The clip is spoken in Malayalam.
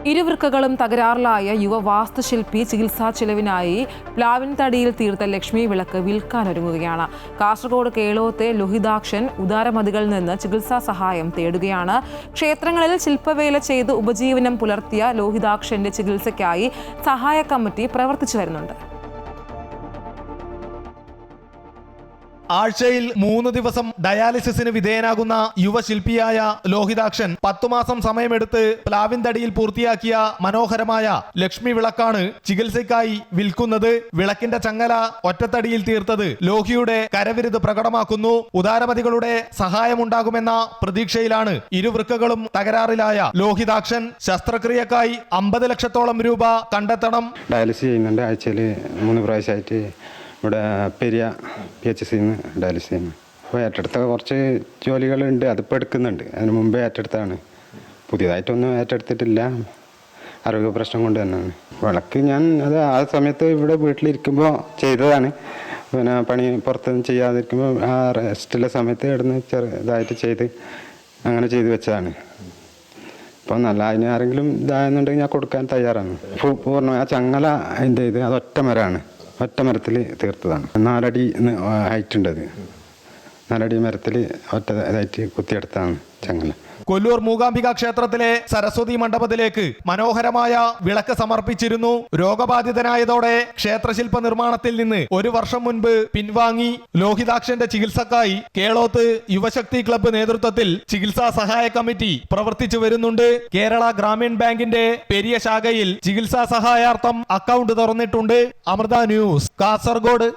ഇരുവൃക്കകളും തകരാറിലായ യുവ വാസ്തുശില്പി ചികിത്സാ ചെലവിനായി പ്ലാവിൻ തടിയിൽ തീർത്ത ലക്ഷ്മി വിളക്ക് വിൽക്കാനൊരുങ്ങുകയാണ്. കാസർഗോഡ് കേളോത്തെ ലോഹിതാക്ഷൻ ഉദാരമതികളിൽ നിന്ന് ചികിത്സാ സഹായം തേടുകയാണ്. ക്ഷേത്രങ്ങളിൽ ശില്പവേല ചെയ്ത് ഉപജീവനം പുലർത്തിയ ലോഹിതാക്ഷന്റെ ചികിത്സയ്ക്കായി സഹായ കമ്മിറ്റി പ്രവർത്തിച്ചു വരുന്നുണ്ട്. ആഴ്ചയിൽ 3 ദിവസം ഡയാലിസിസിന് വിധേയനാകുന്ന യുവശില്പിയായ ലോഹിതാക്ഷൻ 10 മാസം സമയമെടുത്ത് പ്ലാവിൻ തടിയിൽ പൂർത്തിയാക്കിയ മനോഹരമായ ലക്ഷ്മി വിളക്കാണ് ചികിത്സയ്ക്കായി വിൽക്കുന്നത്. വിളക്കിന്റെ ചങ്ങല ഒറ്റത്തടിയിൽ തീർത്തത് ലോഹിയുടെ കരവിരുത് പ്രകടമാക്കുന്നു. ഉദാരമതികളുടെ സഹായമുണ്ടാകുമെന്ന പ്രതീക്ഷയിലാണ് ഇരുവൃക്കകളും തകരാറിലായ ലോഹിതാക്ഷൻ. ശസ്ത്രക്രിയക്കായി 50 ലക്ഷത്തോളം രൂപ കണ്ടെത്തണം. ഡയാലിസിസ് ചെയ്യുന്നുണ്ട്. ആഴ്ചയിൽ 3 പ്രാവശ്യമായിട്ട് ഇവിടെ പെരിയ PHC ഡയാലിസിസ് ചെയ്യുന്നു. അപ്പോൾ ഏറ്റെടുത്ത കുറച്ച് ജോലികളുണ്ട്, അതിപ്പോൾ എടുക്കുന്നുണ്ട്. അതിന് മുമ്പേ ഏറ്റെടുത്താണ്. പുതിയതായിട്ടൊന്നും ഏറ്റെടുത്തിട്ടില്ല. ആരോഗ്യ പ്രശ്നം കൊണ്ട് തന്നെയാണ്. വിളക്ക് അത് ആ സമയത്ത് ഇവിടെ വീട്ടിലിരിക്കുമ്പോൾ ചെയ്തതാണ്. പിന്നെ പണി പുറത്തൊന്നും ചെയ്യാതിരിക്കുമ്പോൾ ആ റെസ്റ്റുള്ള സമയത്ത് ഇവിടുന്ന് ചെറുതായിട്ട് ചെയ്ത് അങ്ങനെ ചെയ്ത് വെച്ചതാണ്. അപ്പോൾ നല്ല അതിന് ആരെങ്കിലും ഇതായെന്നുണ്ടെങ്കിൽ ഞാൻ കൊടുക്കാൻ തയ്യാറാണ്. പൂർണ്ണ ആ ചങ്ങല അതിൻ്റെ അത് ഒറ്റ മരമാണ്. ഒറ്റ മരത്തിൽ തീർത്തതാണ്. 4 അടി ഹൈറ്റ് ഉണ്ട്. അത് 4 അടി മരത്തിൽ ഒറ്റ ഇതായിട്ട് കുത്തിയെടുത്താണ് ചങ്ങല. കൊല്ലൂർ മൂകാംബിക ക്ഷേത്രത്തിലെ സരസ്വതി മണ്ഡപത്തിലേക്ക് മനോഹരമായ വിളക്ക് സമർപ്പിച്ചിരുന്നു. രോഗബാധിതനായതോടെ ക്ഷേത്രശില്പ നിർമ്മാണത്തിൽ നിന്ന് 1 വർഷം മുൻപ് പിൻവാങ്ങി. ലോഹിതാക്ഷന്റെ ചികിത്സക്കായി കേളോത്ത് യുവശക്തി ക്ലബ്ബ് നേതൃത്വത്തിൽ ചികിത്സാ സഹായ കമ്മിറ്റി പ്രവർത്തിച്ചു വരുന്നുണ്ട്. കേരള ഗ്രാമീൺ ബാങ്കിന്റെ പെരിയ ശാഖയിൽ ചികിത്സാ സഹായാർത്ഥം അക്കൗണ്ട് തുറന്നിട്ടുണ്ട്. അമൃത ന്യൂസ്, കാസർഗോഡ്.